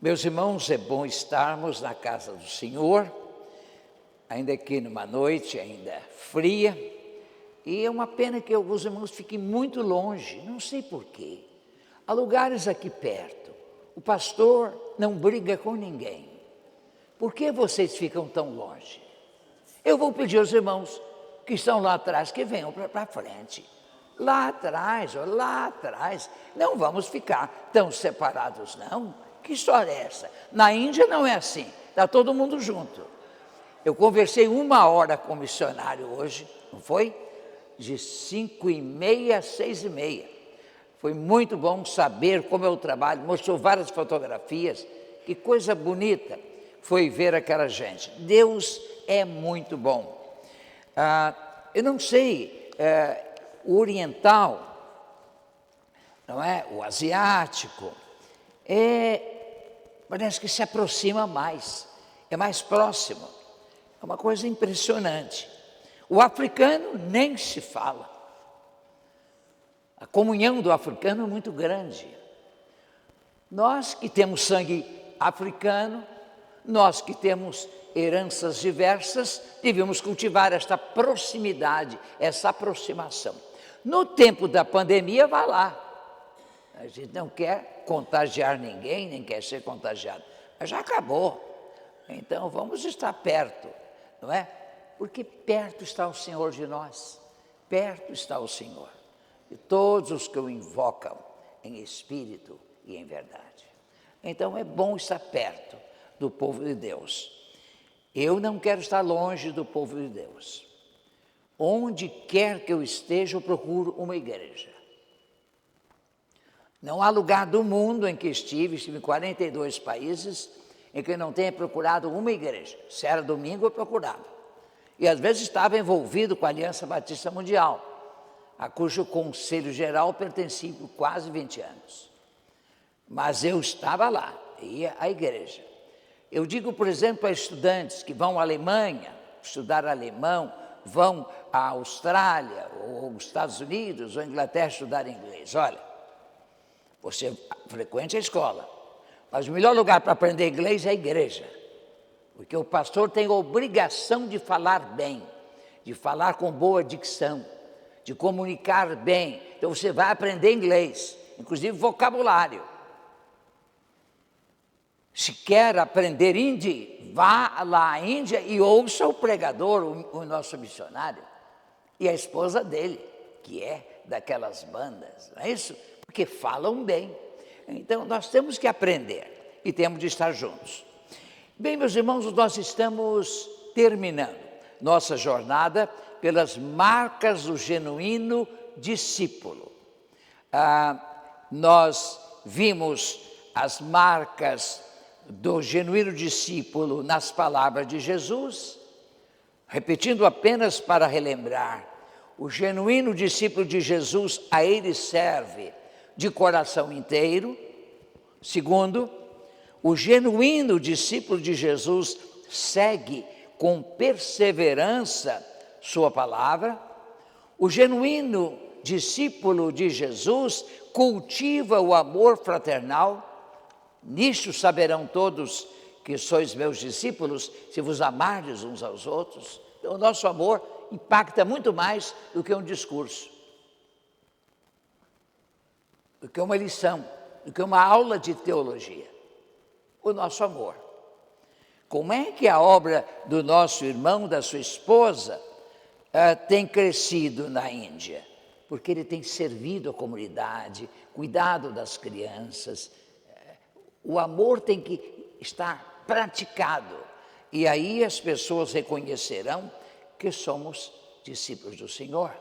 Meus irmãos, é bom estarmos na casa do Senhor, ainda aqui numa noite ainda fria, e é uma pena que alguns irmãos fiquem muito longe, não sei porquê. Há lugares aqui perto, o pastor não briga com ninguém. Por que vocês ficam tão longe? Eu vou pedir aos irmãos que estão lá atrás que venham para frente. Lá atrás, não vamos ficar tão separados não. Que história é essa? Na Índia não é assim, está todo mundo junto. Eu conversei 1 hora com o missionário hoje, não foi? De 5h30 a 6h30. Foi muito bom saber como é o trabalho, mostrou várias fotografias, que coisa bonita foi ver aquela gente. Deus é muito bom. Eu não sei, o oriental, não é? O asiático, parece que se aproxima mais, é mais próximo, é uma coisa impressionante. O africano nem se fala, a comunhão do africano é muito grande. Nós que temos sangue africano, nós que temos heranças diversas, devemos cultivar esta proximidade, essa aproximação. No tempo da pandemia, vá lá. A gente não quer contagiar ninguém, nem quer ser contagiado. Mas já acabou. Então, vamos estar perto, não é? Porque perto está o Senhor de nós. Perto está o Senhor. E todos os que o invocam em espírito e em verdade. Então, é bom estar perto do povo de Deus. Eu não quero estar longe do povo de Deus. Onde quer que eu esteja, eu procuro uma igreja. Não há lugar do mundo em que estive em 42 países, em que eu não tenha procurado uma igreja. Se era domingo, eu procurava. E às vezes estava envolvido com a Aliança Batista Mundial, a cujo conselho geral pertencia por quase 20 anos. Mas eu estava lá, ia à igreja. Eu digo, por exemplo, a estudantes que vão à Alemanha, estudar alemão, vão à Austrália, ou aos Estados Unidos, ou à Inglaterra estudar inglês. Olha, você frequente a escola, mas o melhor lugar para aprender inglês é a igreja, porque o pastor tem a obrigação de falar bem, de falar com boa dicção, de comunicar bem. Então você vai aprender inglês, inclusive vocabulário. Se quer aprender hindi, vá lá à Índia e ouça o pregador, o nosso missionário, e a esposa dele, que é daquelas bandas, não é isso? Porque falam bem. Então, nós temos que aprender e temos de estar juntos. Bem, meus irmãos, nós estamos terminando nossa jornada pelas marcas do genuíno discípulo. Nós vimos as marcas do genuíno discípulo nas palavras de Jesus, repetindo apenas para relembrar, o genuíno discípulo de Jesus, a ele serve de coração inteiro. Segundo, o genuíno discípulo de Jesus segue com perseverança sua palavra. O genuíno discípulo de Jesus cultiva o amor fraternal. Nisto saberão todos que sois meus discípulos, se vos amardes uns aos outros. Então, o nosso amor impacta muito mais do que um discurso, do que uma lição, do que uma aula de teologia. O nosso amor. Como é que a obra do nosso irmão, da sua esposa, tem crescido na Índia? Porque ele tem servido a comunidade, cuidado das crianças. O amor tem que estar praticado. E aí as pessoas reconhecerão que somos discípulos do Senhor.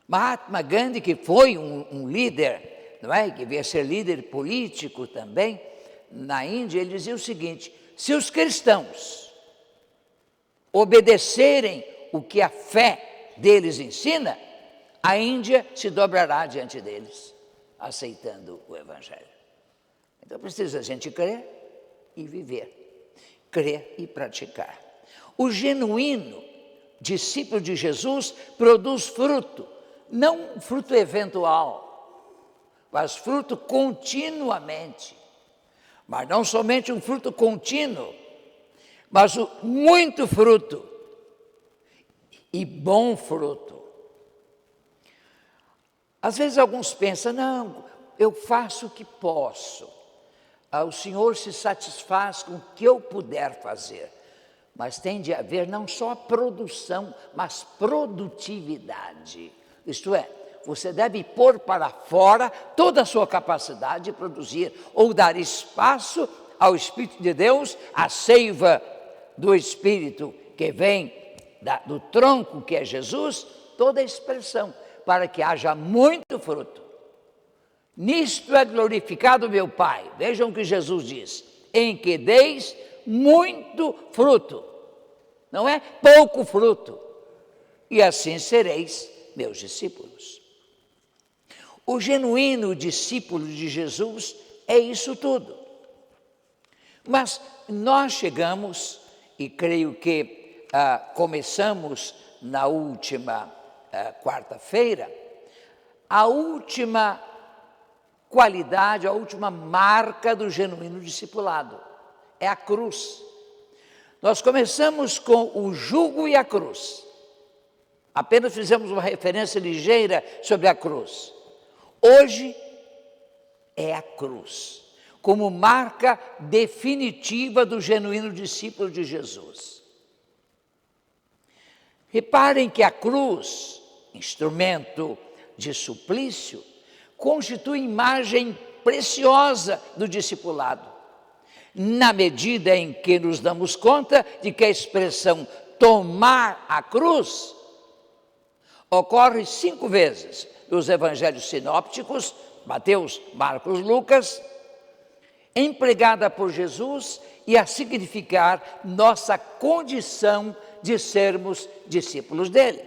Mahatma Gandhi, que foi um líder, não é? Que veio a ser líder político também, na Índia, ele dizia o seguinte: se os cristãos obedecerem o que a fé deles ensina, a Índia se dobrará diante deles, aceitando o Evangelho. Então precisa a gente crer e viver, crer e praticar. O genuíno discípulo de Jesus produz fruto, não fruto eventual, mas fruto continuamente. mas não somente um fruto contínuo, mas muito fruto e bom fruto. Às vezes alguns pensam, não, eu faço o que posso. O Senhor se satisfaz com o que eu puder fazer. Mas tem de haver não só produção, mas produtividade. Isto é, você deve pôr para fora toda a sua capacidade de produzir, ou dar espaço ao Espírito de Deus, a seiva do Espírito que vem do tronco que é Jesus, toda a expressão, para que haja muito fruto. Nisto é glorificado meu Pai. Vejam o que Jesus diz: em que deis muito fruto, não é pouco fruto, e assim sereis meus discípulos. O genuíno discípulo de Jesus é isso tudo. Mas nós chegamos, e creio que começamos na última quarta-feira, a última qualidade, a última marca do genuíno discipulado, é a cruz. Nós começamos com o jugo e a cruz. Apenas fizemos uma referência ligeira sobre a cruz. Hoje é a cruz, como marca definitiva do genuíno discípulo de Jesus. Reparem que a cruz, instrumento de suplício, constitui imagem preciosa do discipulado, na medida em que nos damos conta de que a expressão tomar a cruz ocorre 5 vezes nos evangelhos sinópticos, Mateus, Marcos, Lucas, empregada por Jesus e a significar nossa condição de sermos discípulos dele.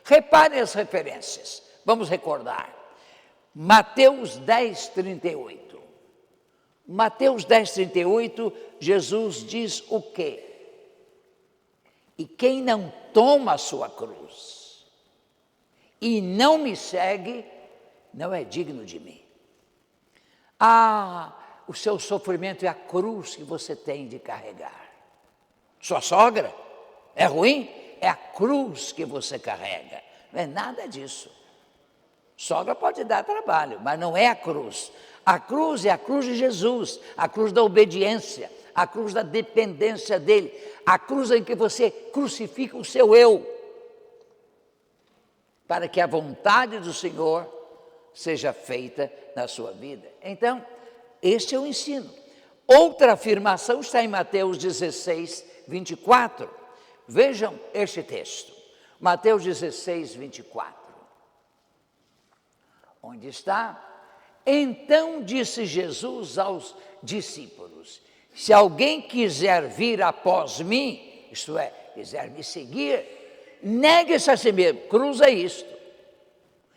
Reparem as referências, vamos recordar. Mateus 10, 38. Mateus 10, 38, Jesus diz o quê? E quem não toma a sua cruz e não me segue, não é digno de mim. O seu sofrimento é a cruz que você tem de carregar. Sua sogra é ruim? É a cruz que você carrega. Não é nada disso. Sogra pode dar trabalho, mas não é a cruz. A cruz é a cruz de Jesus, a cruz da obediência, a cruz da dependência dele, a cruz em que você crucifica o seu eu, para que a vontade do Senhor seja feita na sua vida. Então, este é o ensino. Outra afirmação está em Mateus 16, 24. Vejam este texto, Mateus 16, 24. Onde está? Então disse Jesus aos discípulos: se alguém quiser vir após mim, isto é, quiser me seguir, negue-se a si mesmo, cruz é isto,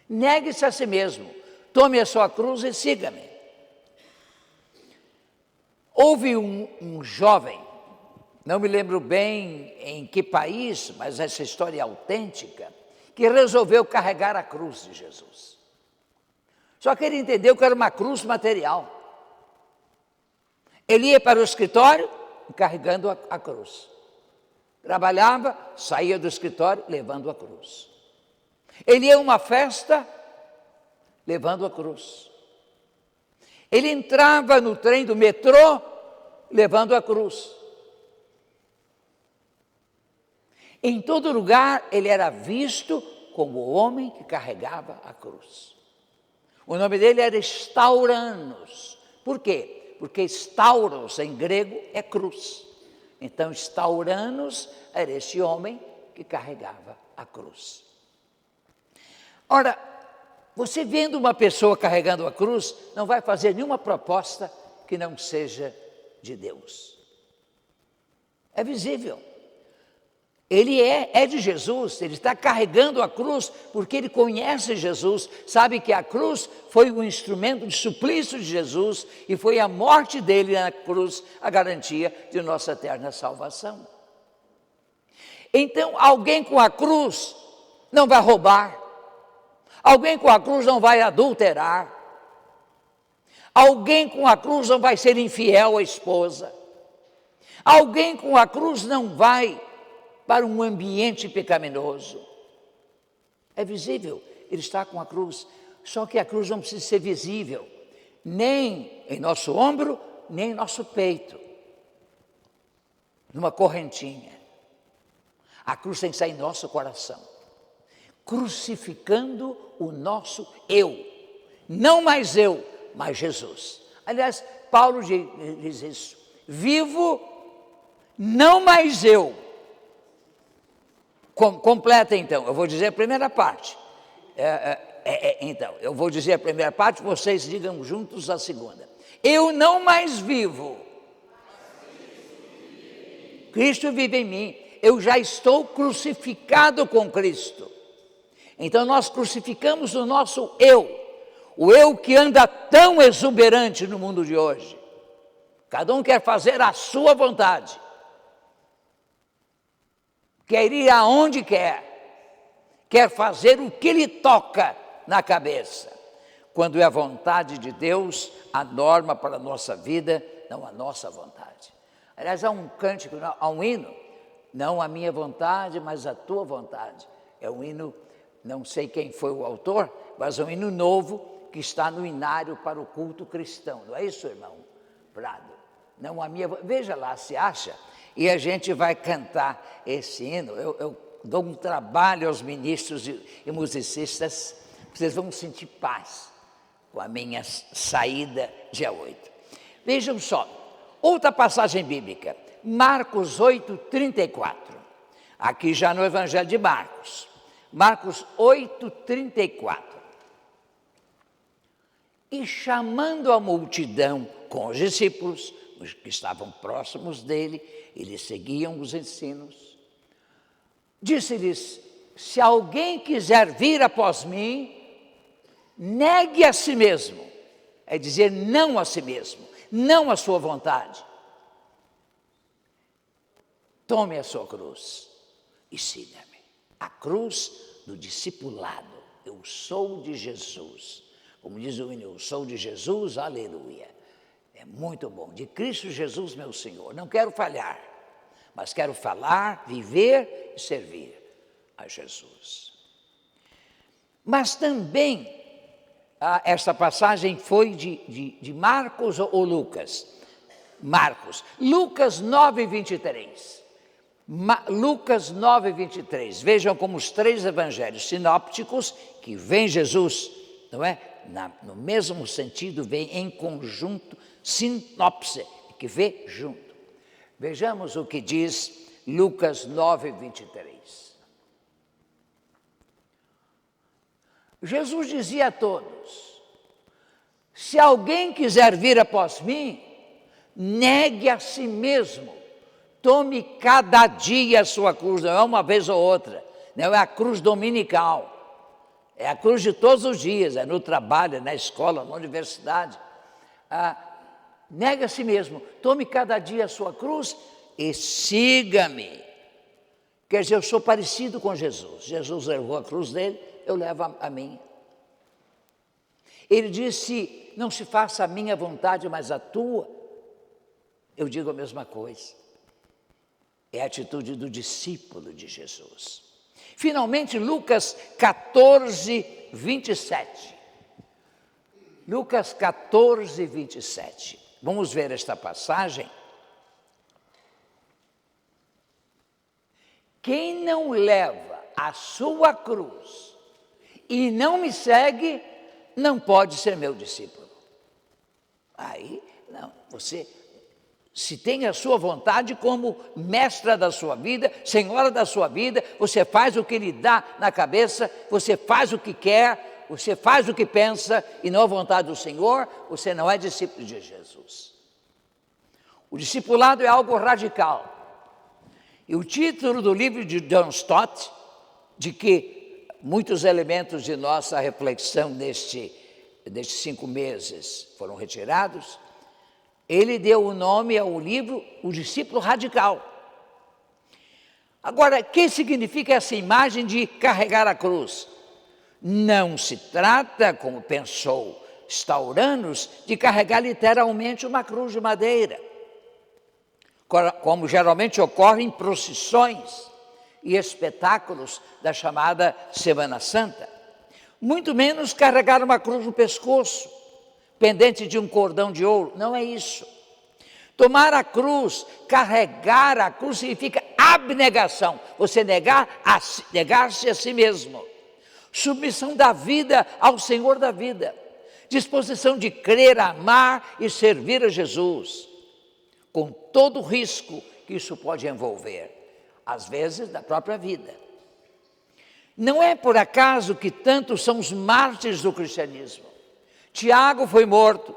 negue-se a si mesmo, tome a sua cruz e siga-me. Houve um jovem, não me lembro bem em que país, mas essa história é autêntica, que resolveu carregar a cruz de Jesus. Só que ele entendeu que era uma cruz material. Ele ia para o escritório carregando a cruz. Trabalhava, saía do escritório levando a cruz. Ele ia a uma festa levando a cruz. Ele entrava no trem do metrô levando a cruz. Em todo lugar ele era visto como o homem que carregava a cruz. O nome dele era Stauranos. Por quê? Porque Stauros em grego é cruz. Então Stauranos era esse homem que carregava a cruz. Ora, você vendo uma pessoa carregando a cruz, não vai fazer nenhuma proposta que não seja de Deus. É visível. Ele é de Jesus, ele está carregando a cruz porque ele conhece Jesus, sabe que a cruz foi um instrumento de suplício de Jesus e foi a morte dele na cruz a garantia de nossa eterna salvação. Então, alguém com a cruz não vai roubar, alguém com a cruz não vai adulterar, Alguém com a cruz não vai ser infiel à esposa. Alguém com a cruz não vai para um ambiente pecaminoso. É visível, ele está com a cruz, só que a cruz não precisa ser visível, nem em nosso ombro, nem em nosso peito, numa correntinha. A cruz tem que sair em nosso coração, crucificando o nosso eu, não mais eu, mas Jesus. Aliás, Paulo diz isso: vivo, não mais eu. Completa então, eu vou dizer a primeira parte. Então, eu vou dizer a primeira parte, vocês digam juntos a segunda. Eu não mais vivo, Cristo vive em mim, eu já estou crucificado com Cristo. Então nós crucificamos o nosso eu, o eu que anda tão exuberante no mundo de hoje. Cada um quer fazer a sua vontade, quer ir aonde quer fazer o que lhe toca na cabeça, quando é a vontade de Deus a norma para a nossa vida, não a nossa vontade. Aliás, há um cântico, há um hino, não a minha vontade, mas a tua vontade. É um hino, não sei quem foi o autor, mas é um hino novo que está no inário para o culto cristão. Não é isso, irmão Prado? Não a minha, veja lá se acha, e a gente vai cantar esse hino. Eu dou um trabalho aos ministros e musicistas, vocês vão sentir paz com a minha saída dia 8. Vejam só, outra passagem bíblica, Marcos 8:34, aqui já no Evangelho de Marcos, Marcos 8:34. E chamando a multidão com os discípulos, os que estavam próximos dele, eles seguiam os ensinos, disse-lhes: se alguém quiser vir após mim, negue a si mesmo, é dizer não a si mesmo, não a sua vontade. Tome a sua cruz e siga-me. A cruz do discipulado. Eu sou de Jesus. Como diz o hino, eu sou de Jesus, aleluia. É muito bom. De Cristo Jesus, meu Senhor. Não quero falhar, mas quero falar, viver e servir a Jesus. Mas também, esta passagem foi de Marcos ou Lucas? Marcos. Lucas 9:23. Lucas 9:23. Vejam como os três evangelhos sinópticos, que vem Jesus, não é? No mesmo sentido, vem em conjunto, sinopse, que vê junto. Vejamos o que diz Lucas 9:23. Jesus dizia a todos: se alguém quiser vir após mim, negue a si mesmo, tome cada dia a sua cruz, não é uma vez ou outra, não é a cruz dominical, é a cruz de todos os dias, é no trabalho, é na escola, na universidade. Negue a si mesmo, tome cada dia a sua cruz e siga-me. Quer dizer, eu sou parecido com Jesus. Jesus levou a cruz dele, eu levo a minha. Ele disse: não se faça a minha vontade, mas a tua. Eu digo a mesma coisa. É a atitude do discípulo de Jesus. Finalmente, Lucas 14:27. Lucas 14:27. Vamos ver esta passagem. Quem não leva a sua cruz e não me segue, não pode ser meu discípulo. Aí, não, você, se tem a sua vontade como mestra da sua vida, senhora da sua vida, você faz o que lhe dá na cabeça, você faz o que quer, você faz o que pensa e não a vontade do Senhor, você não é discípulo de Jesus. O discipulado é algo radical. E o título do livro de John Stott, de que muitos elementos de nossa reflexão destes 5 meses foram retirados, ele deu o nome ao livro O Discípulo Radical. Agora, o que significa essa imagem de carregar a cruz? Não se trata, como pensou instaurando-nos de carregar literalmente uma cruz de madeira, como geralmente ocorre em procissões e espetáculos da chamada Semana Santa. Muito menos carregar uma cruz no pescoço, pendente de um cordão de ouro. Não é isso. Tomar a cruz, carregar a cruz significa abnegação. Você negar-se a si mesmo. Submissão da vida ao Senhor da vida. Disposição de crer, amar e servir a Jesus, com todo o risco que isso pode envolver, às vezes da própria vida. Não é por acaso que tantos são os mártires do cristianismo. Tiago foi morto,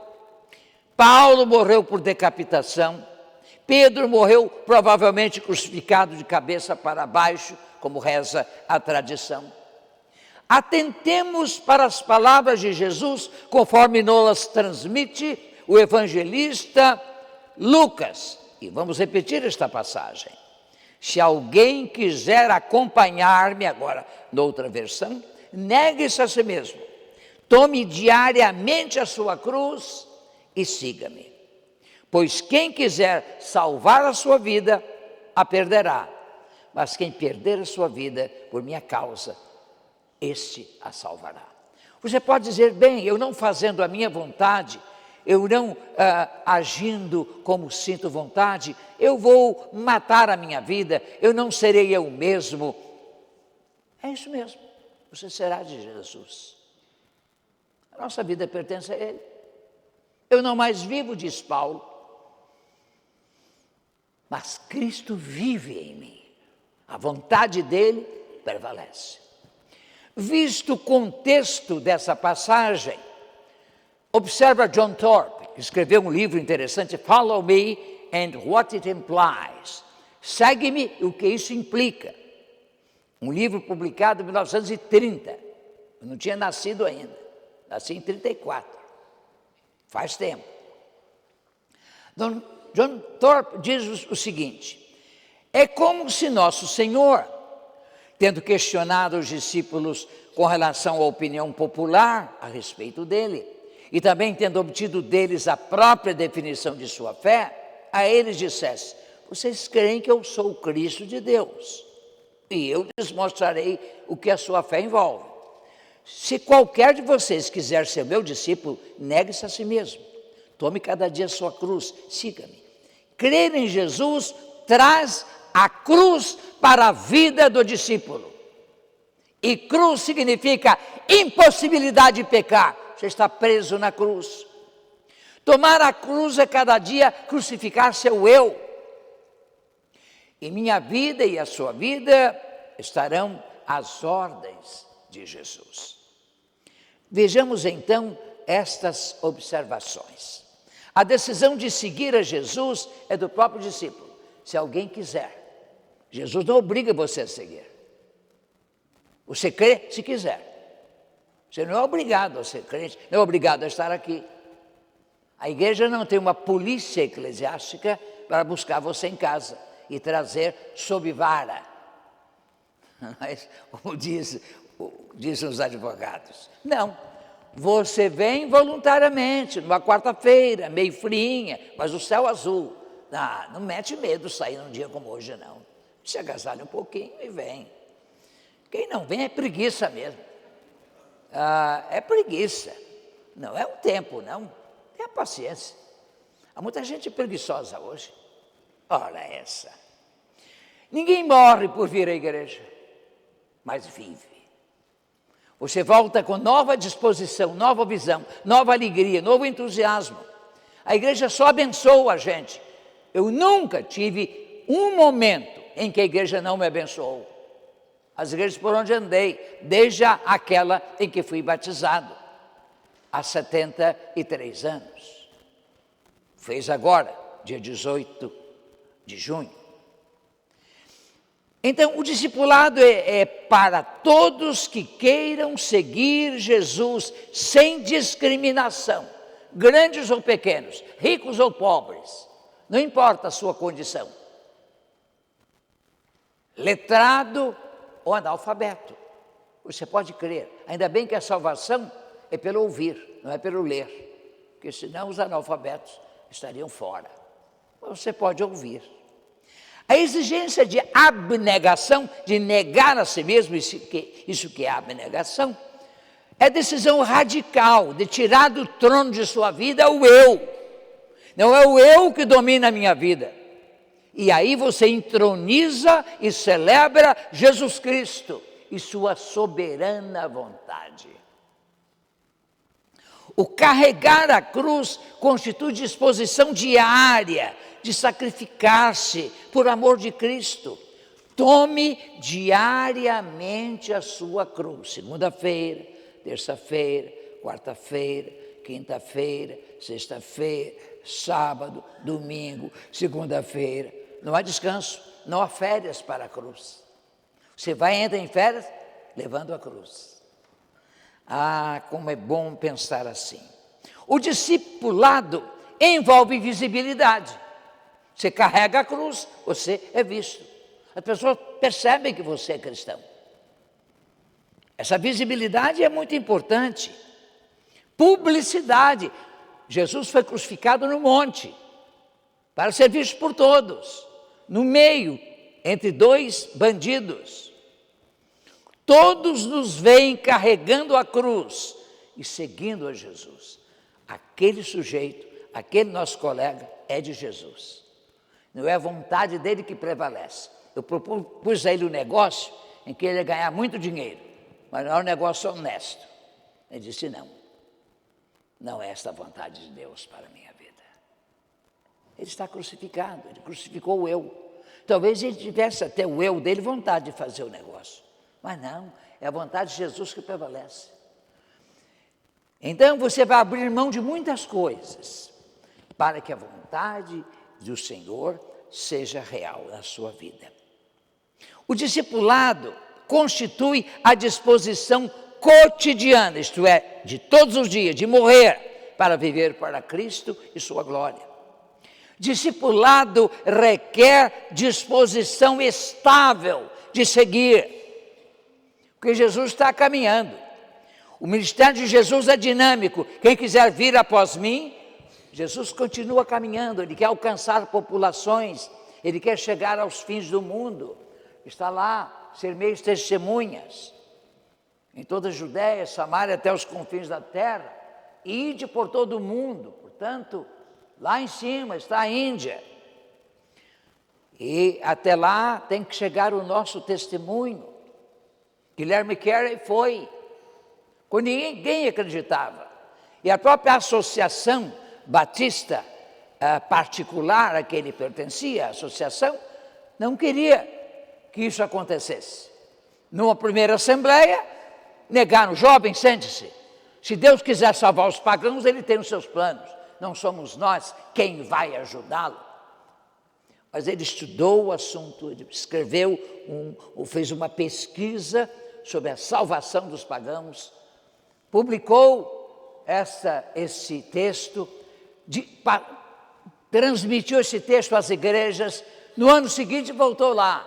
Paulo morreu por decapitação, Pedro morreu provavelmente crucificado de cabeça para baixo, como reza a tradição. Atentemos para as palavras de Jesus, conforme nos transmite o evangelista Lucas. E vamos repetir esta passagem. Se alguém quiser acompanhar-me, agora, noutra versão, negue-se a si mesmo. Tome diariamente a sua cruz e siga-me. Pois quem quiser salvar a sua vida, a perderá. Mas quem perder a sua vida por minha causa, este a salvará. Você pode dizer, bem, eu não fazendo a minha vontade, eu não agindo como sinto vontade, eu vou matar a minha vida, eu não serei eu mesmo. É isso mesmo, você será de Jesus. A nossa vida pertence a Ele. Eu não mais vivo, diz Paulo, mas Cristo vive em mim. A vontade dEle prevalece. Visto o contexto dessa passagem, observa John Thorpe, que escreveu um livro interessante, Follow Me and What It Implies. Segue-me e o que isso implica. Um livro publicado em 1930. Eu não tinha nascido ainda. Nasci em 34. Faz tempo. John Thorpe diz o seguinte: é como se nosso Senhor, tendo questionado os discípulos com relação à opinião popular a respeito dele, e também tendo obtido deles a própria definição de sua fé, a eles dissesse: vocês creem que eu sou o Cristo de Deus, e eu lhes mostrarei o que a sua fé envolve. Se qualquer de vocês quiser ser meu discípulo, negue-se a si mesmo, tome cada dia a sua cruz, siga-me. Crer em Jesus traz a cruz para a vida do discípulo. E cruz significa impossibilidade de pecar. Você está preso na cruz. Tomar a cruz é cada dia crucificar seu eu. E minha vida e a sua vida estarão às ordens de Jesus. Vejamos então estas observações. A decisão de seguir a Jesus é do próprio discípulo, se alguém quiser. Jesus não obriga você a seguir. Você crê se quiser. Você não é obrigado a ser crente, não é obrigado a estar aqui. A igreja não tem uma polícia eclesiástica para buscar você em casa e trazer sob vara. Mas, como dizem os advogados, não. Você vem voluntariamente, numa quarta-feira, meio frinha, mas o céu azul. Não mete medo sair num dia como hoje, não. Se agasalha um pouquinho e vem. Quem não vem é preguiça mesmo. É preguiça. Não é um tempo, não. Tenha paciência. Há muita gente preguiçosa hoje. Ora essa. Ninguém morre por vir à igreja, mas vive. Você volta com nova disposição, nova visão, nova alegria, novo entusiasmo. A igreja só abençoa a gente. Eu nunca tive um momento em que a igreja não me abençoou. As igrejas por onde andei, desde aquela em que fui batizado, há 73 anos. Fez agora, dia 18 de junho. Então, o discipulado é para todos que queiram seguir Jesus sem discriminação, grandes ou pequenos, ricos ou pobres, não importa a sua condição. Letrado ou analfabeto, você pode crer. Ainda bem que a salvação é pelo ouvir, não é pelo ler, porque senão os analfabetos estariam fora. Você pode ouvir. A exigência de abnegação, de negar a si mesmo, isso que é abnegação, é decisão radical de tirar do trono de sua vida o eu. Não é o eu que domina a minha vida. E aí você entroniza e celebra Jesus Cristo e sua soberana vontade. O carregar a cruz constitui disposição diária de sacrificar-se por amor de Cristo. Tome diariamente a sua cruz. Segunda-feira, terça-feira, quarta-feira, quinta-feira, sexta-feira, sábado, domingo, segunda-feira. Não há descanso, não há férias para a cruz. Você entra em férias levando a cruz. Ah, como é bom pensar assim. O discipulado envolve visibilidade. Você carrega a cruz, você é visto. As pessoas percebem que você é cristão. Essa visibilidade é muito importante. Publicidade. Jesus foi crucificado no monte, para ser visto por todos, no meio, entre dois bandidos. Todos nos veem carregando a cruz e seguindo a Jesus. Aquele sujeito, aquele nosso colega, é de Jesus. Não é a vontade dele que prevalece. Eu propus a ele um negócio em que ele ia ganhar muito dinheiro, mas não é um negócio honesto. Ele disse, não é esta a vontade de Deus para a minha vida. Ele está crucificado, ele crucificou o eu. Talvez ele tivesse até o eu dele vontade de fazer o negócio, mas não, é a vontade de Jesus que prevalece. Então você vai abrir mão de muitas coisas, para que a vontade do Senhor seja real na sua vida. O discipulado constitui a disposição cotidiana, isto é, de todos os dias, de morrer para viver para Cristo e sua glória. Discipulado requer disposição estável de seguir, porque Jesus está caminhando. O ministério de Jesus é dinâmico. Quem quiser vir após mim, Jesus continua caminhando, ele quer alcançar populações, ele quer chegar aos fins do mundo, está lá, ser meios testemunhas, em toda a Judéia, Samaria, até os confins da terra, e ide por todo o mundo. Portanto, lá em cima está a Índia, e até lá tem que chegar o nosso testemunho. Guilherme Carey foi, quando ninguém acreditava, e a própria associação batista particular a que ele pertencia, a associação, não queria que isso acontecesse. Numa primeira assembleia, negaram: jovem, sente-se, se Deus quiser salvar os pagãos, ele tem os seus planos, não somos nós quem vai ajudá-lo. Mas ele estudou o assunto, ele escreveu, fez uma pesquisa sobre a salvação dos pagãos, publicou esse texto, transmitiu esse texto às igrejas. No ano seguinte voltou lá: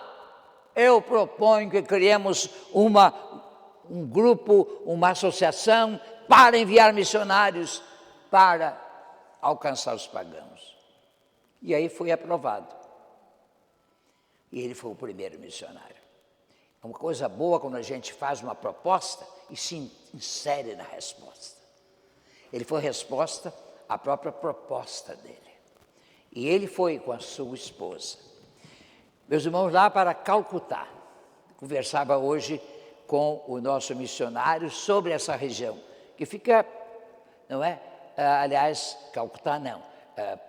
eu proponho que criemos um grupo, uma associação para enviar missionários para alcançar os pagãos. E aí foi aprovado. E ele foi o primeiro missionário. É uma coisa boa quando a gente faz uma proposta e se insere na resposta. Ele foi resposta à própria proposta dele. E ele foi com a sua esposa. Meus irmãos, lá para Calcutá, conversava hoje com o nosso missionário sobre essa região, que fica, não é? Aliás, Calcutá não,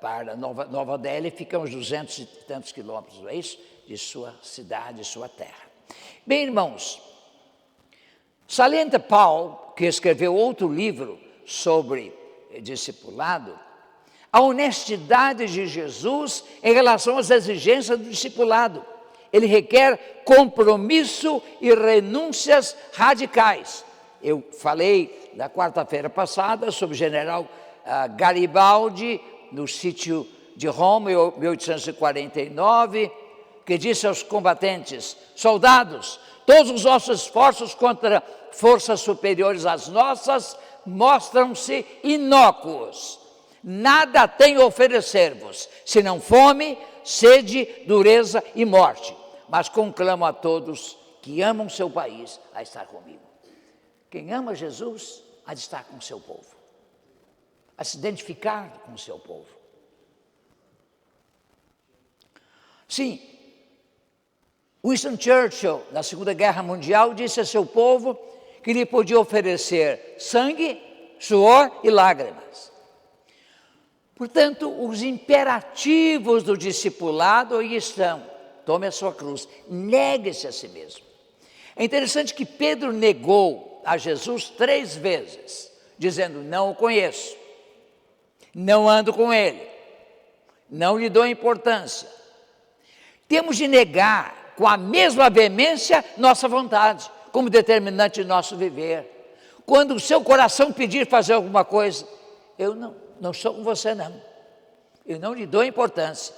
para Nova Delhi fica uns 200 e tantos quilômetros, não é isso? De sua cidade, sua terra. Bem, irmãos, salienta Paulo, que escreveu outro livro sobre discipulado, a honestidade de Jesus em relação às exigências do discipulado. Ele requer compromisso e renúncias radicais. Eu falei na quarta-feira passada sobre o general Garibaldi, no sítio de Roma, em 1849, que disse aos combatentes: soldados, todos os nossos esforços contra forças superiores às nossas mostram-se inócuos. Nada tenho a oferecer-vos, senão fome, sede, dureza e morte. Mas conclamo a todos que amam seu país a estar comigo. Quem ama Jesus, há de estar com o seu povo, a se identificar com o seu povo. Sim, Winston Churchill, na Segunda Guerra Mundial, disse a seu povo que lhe podia oferecer sangue, suor e lágrimas. Portanto, os imperativos do discipulado aí estão: tome a sua cruz, negue-se a si mesmo. É interessante que Pedro negou a Jesus 3 vezes, dizendo: não o conheço, não ando com ele, não lhe dou importância. Temos de negar com a mesma veemência nossa vontade, como determinante de nosso viver. Quando o seu coração pedir fazer alguma coisa, eu não estou com você não, eu não lhe dou importância,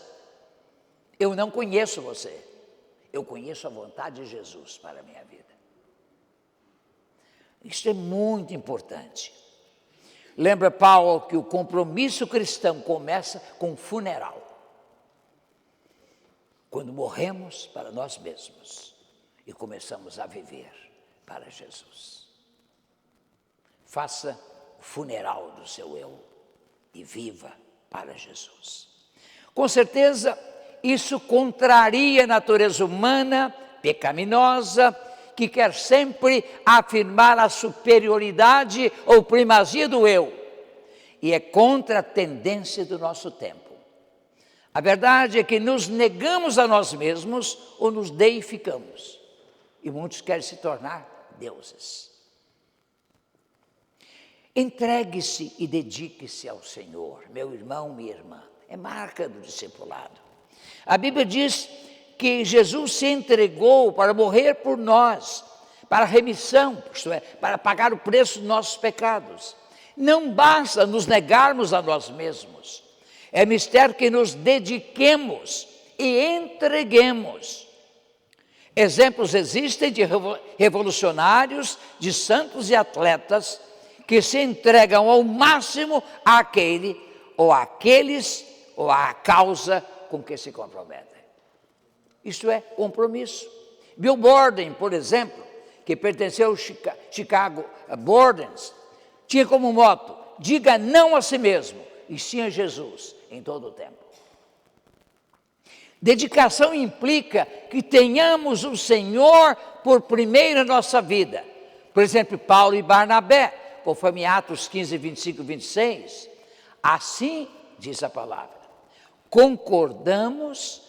eu não conheço você, eu conheço a vontade de Jesus para a minha vida. Isso é muito importante. Lembra Paulo que o compromisso cristão começa com o funeral. Quando morremos para nós mesmos e começamos a viver para Jesus. Faça o funeral do seu eu e viva para Jesus. Com certeza, isso contraria a natureza humana, pecaminosa, que quer sempre afirmar a superioridade ou primazia do eu, e é contra a tendência do nosso tempo. A verdade é que nos negamos a nós mesmos ou nos deificamos, e muitos querem se tornar deuses. Entregue-se e dedique-se ao Senhor, meu irmão, minha irmã, é marca do discipulado. A Bíblia diz que Jesus se entregou para morrer por nós, para a remissão, isto é, para pagar o preço dos nossos pecados. Não basta nos negarmos a nós mesmos, é mistério que nos dediquemos e entreguemos. Exemplos existem de revolucionários, de santos e atletas que se entregam ao máximo àquele ou àqueles ou à causa com que se comprometem. Isto é compromisso. Bill Borden, por exemplo, que pertenceu ao Chicago Bordens, tinha como moto: diga não a si mesmo e sim a Jesus em todo o tempo. Dedicação implica que tenhamos o Senhor por primeiro em nossa vida. Por exemplo, Paulo e Barnabé, conforme Atos 15, 25 e 26. Assim diz a palavra: concordamos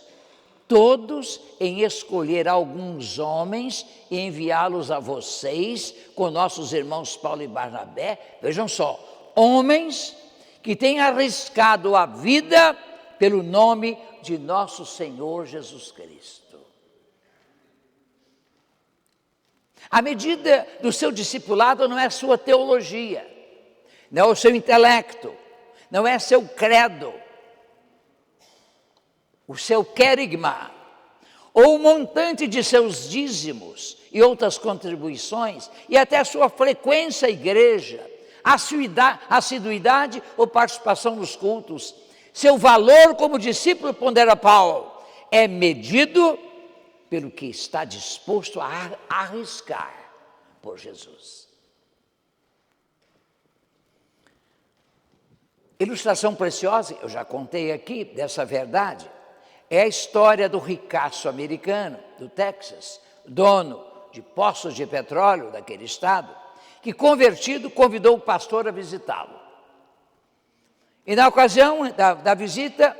todos em escolher alguns homens e enviá-los a vocês com nossos irmãos Paulo e Barnabé. Vejam só, homens que têm arriscado a vida pelo nome de nosso Senhor Jesus Cristo. A medida do seu discipulado não é a sua teologia, não é o seu intelecto, não é seu credo, o seu querigma, ou o montante de seus dízimos e outras contribuições, e até a sua frequência à igreja, assiduidade ou participação nos cultos. Seu valor como discípulo, pondera Paulo, é medido pelo que está disposto a arriscar por Jesus. Ilustração preciosa, eu já contei aqui dessa verdade, é a história do ricaço americano, do Texas, dono de poços de petróleo daquele estado, que convertido convidou o pastor a visitá-lo. E na ocasião da visita,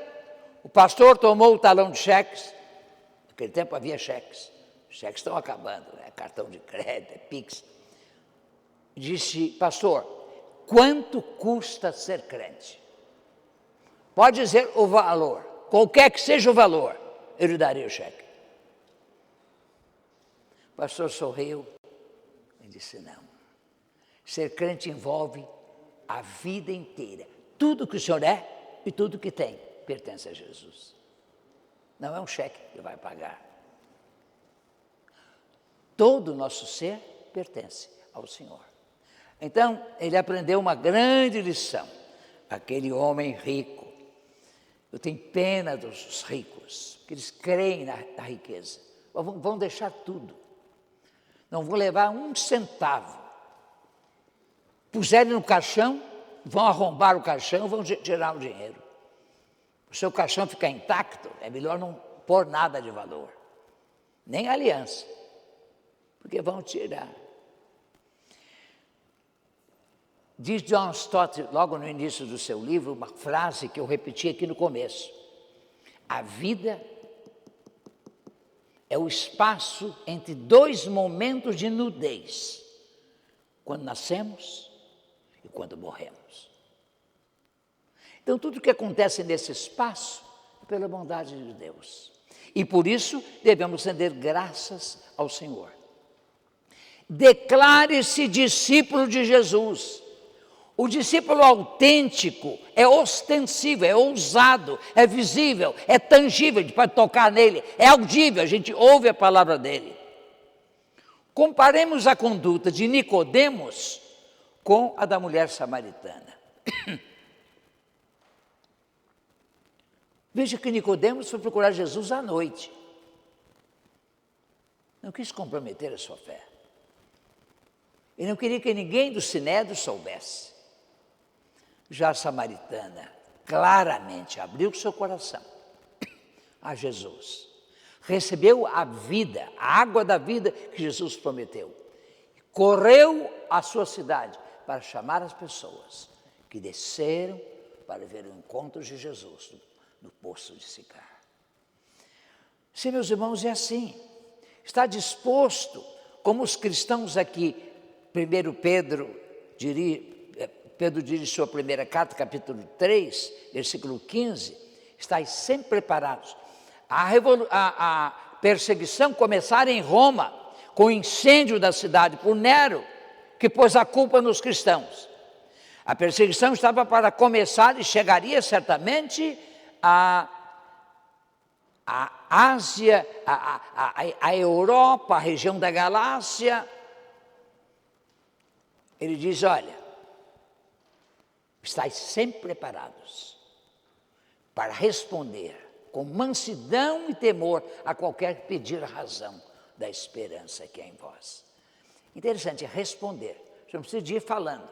o pastor tomou o talão de cheques. Naquele tempo havia cheques, os cheques estão acabando, né? Cartão de crédito, Pix. Disse: pastor, quanto custa ser crente? Pode dizer o valor, qualquer que seja o valor, eu lhe darei o cheque. O pastor sorriu e disse: não, ser crente envolve a vida inteira. Tudo que o senhor é e tudo que tem pertence a Jesus. não é um cheque que vai pagar. Todo o nosso ser pertence ao Senhor. Então, ele aprendeu uma grande lição, aquele homem rico. Eu tenho pena dos ricos, que eles creem na riqueza, vão deixar tudo, não vão levar um centavo. Puserem no caixão, vão arrombar o caixão, vão tirar o dinheiro. O seu caixão ficar intacto, é melhor não pôr nada de valor, nem aliança, porque vão tirar. Diz John Stott, logo no início do seu livro, uma frase que eu repeti aqui no começo: a vida é o espaço entre dois momentos de nudez, quando nascemos e quando morremos. Então, tudo que acontece nesse espaço é pela bondade de Deus. E por isso devemos render graças ao Senhor. Declare-se discípulo de Jesus. O discípulo autêntico é ostensivo, é ousado, é visível, é tangível, a gente pode tocar nele, é audível, a gente ouve a palavra dele. Comparemos a conduta de Nicodemos com a da mulher samaritana. Veja que Nicodemos foi procurar Jesus à noite. Não quis comprometer a sua fé. Ele não queria que ninguém do sinédrio soubesse. Já a samaritana claramente abriu seu coração a Jesus. Recebeu a vida, a água da vida que Jesus prometeu. Correu à sua cidade para chamar as pessoas que desceram para ver o encontro de Jesus no poço de Sicar. Sim, meus irmãos, é assim. Está disposto, como os cristãos aqui, Pedro dirige sua primeira carta, capítulo 3, versículo 15, estáis sempre preparados. A perseguição começara em Roma, com o incêndio da cidade por Nero, que pôs a culpa nos cristãos. A perseguição estava para começar e chegaria certamente a Ásia, a Europa, a região da Galácia. Ele diz, olha, estáis sempre preparados para responder com mansidão e temor a qualquer pedir razão da esperança que é em vós. Interessante, responder. Você não precisa ir falando.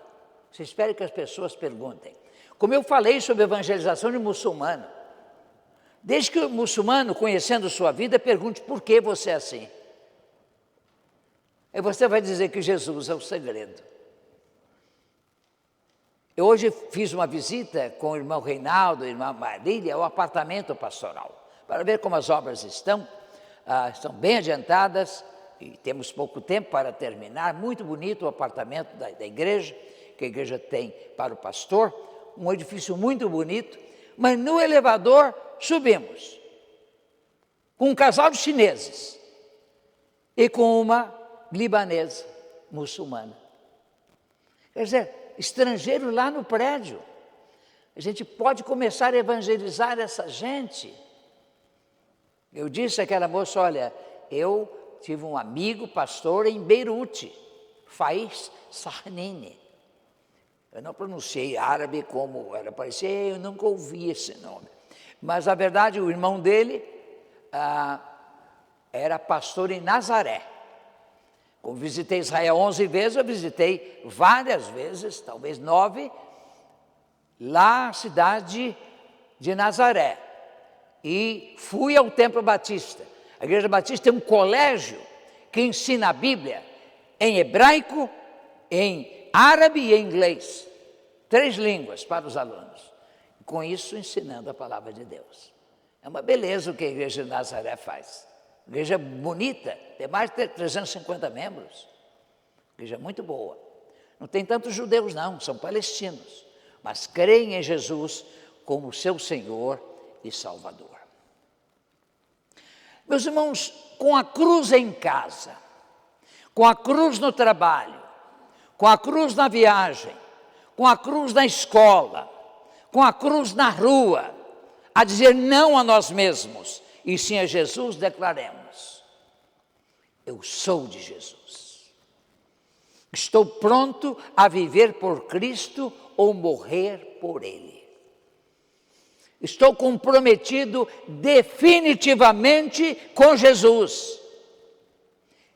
Você espera que as pessoas perguntem. Como eu falei sobre evangelização de muçulmano, desde que o muçulmano, conhecendo sua vida, pergunte por que você é assim. Aí você vai dizer que Jesus é o segredo. Eu hoje fiz uma visita com o irmão Reinaldo e a irmã Marília ao apartamento pastoral, para ver como as obras estão bem adiantadas e temos pouco tempo para terminar. Muito bonito o apartamento da igreja, que a igreja tem para o pastor, um edifício muito bonito, mas no elevador subimos com um casal de chineses e com uma libanesa muçulmana. Quer dizer, estrangeiro lá no prédio. A gente pode começar a evangelizar essa gente. Eu disse àquela moça, olha, eu tive um amigo pastor em Beirute, Faiz Sarnini. Eu não pronunciei árabe como era, parecia, eu nunca ouvi esse nome. Mas, na verdade, o irmão dele era pastor em Nazaré. Como visitei Israel 11 vezes, eu visitei várias vezes, talvez 9, lá na cidade de Nazaré. E fui ao Templo Batista. A Igreja Batista tem um colégio que ensina a Bíblia em hebraico, em árabe e em inglês. 3 línguas para os alunos. Com isso, ensinando a palavra de Deus. É uma beleza o que a Igreja de Nazaré faz. Igreja bonita, tem mais de 350 membros. Igreja muito boa. Não tem tantos judeus não, são palestinos. Mas creem em Jesus como seu Senhor e Salvador. Meus irmãos, com a cruz em casa, com a cruz no trabalho, com a cruz na viagem, com a cruz na escola, com a cruz na rua, a dizer não a nós mesmos e sim a Jesus, declaremos: eu sou de Jesus. Estou pronto a viver por Cristo ou morrer por Ele. Estou comprometido definitivamente com Jesus.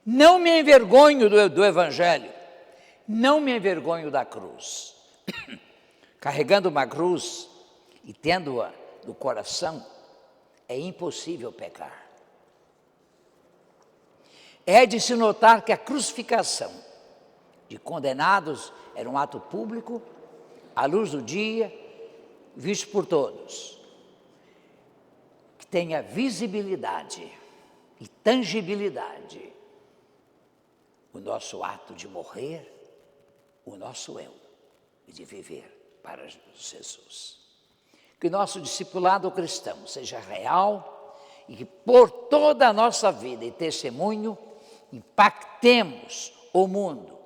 Não me envergonho do Evangelho. Não me envergonho da cruz. Carregando uma cruz e tendo-a no coração, é impossível pecar. É de se notar que a crucificação de condenados era um ato público, à luz do dia, visto por todos. Que tenha visibilidade e tangibilidade o nosso ato de morrer, o nosso eu, e de viver para Jesus. Que o nosso discipulado cristão seja real e que por toda a nossa vida e testemunho impactemos o mundo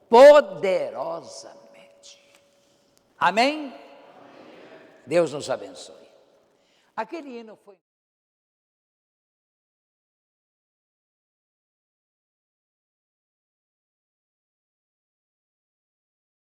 poderosamente. Amém? Deus nos abençoe. Aquele hino foi...